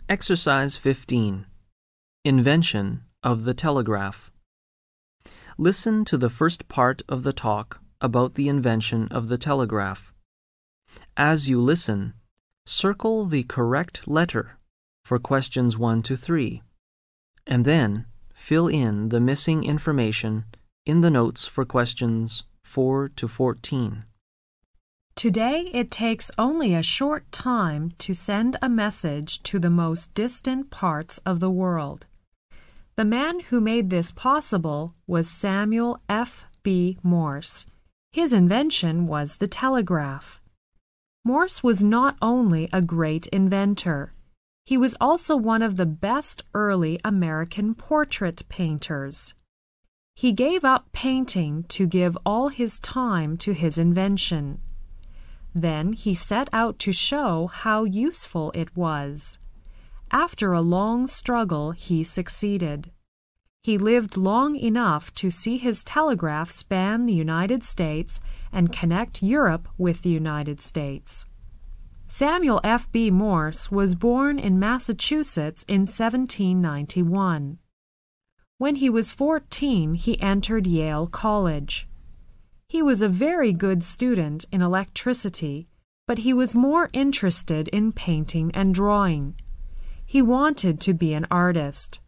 Exercise 15. Invention of the telegraph. Listen to the first part of the talk about the invention of the telegraph. As you listen, circle the correct letter for questions 1 to 3, and then fill in the missing information in the notes for questions 4 to 14. Today it takes only a short time to send a message to the most distant parts of the world. The man who made this possible was Samuel F.B. Morse. His invention was the telegraph. Morse was not only a great inventor, he was also one of the best early American portrait painters. He gave up painting to give all his time to his invention. Then he set out to show how useful it was. After a long struggle, he succeeded. He lived long enough to see his telegraph span the United States and connect Europe with the United States. Samuel F.B. Morse was born in Massachusetts in 1791. When he was 14, he entered Yale College. He was a very good student in electricity, but he was more interested in painting and drawing. He wanted to be an artist.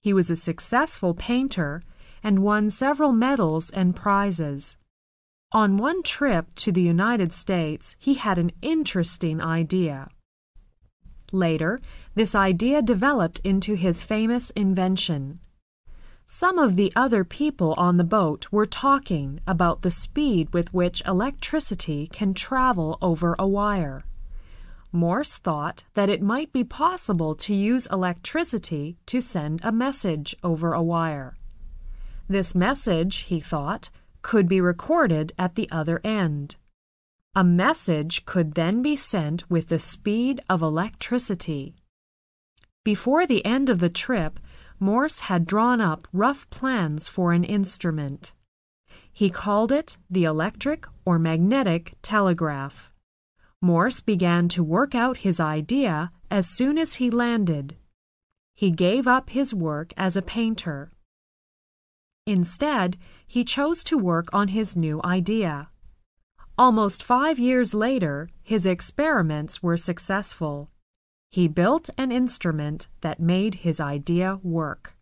He was a successful painter and won several medals and prizes. On one trip to the United States, he had an interesting idea. Later, this idea developed into his famous invention. Some of the other people on the boat were talking about the speed with which electricity can travel over a wire. Morse thought that it might be possible to use electricity to send a message over a wire. This message, he thought, could be recorded at the other end. A message could then be sent with the speed of electricity. Before the end of the trip, Morse had drawn up rough plans for an instrument. He called it the electric or magnetic telegraph. Morse began to work out his idea as soon as he landed. He gave up his work as a painter. Instead, he chose to work on his new idea. Almost 5 years later, his experiments were successful. He built an instrument that made his idea work.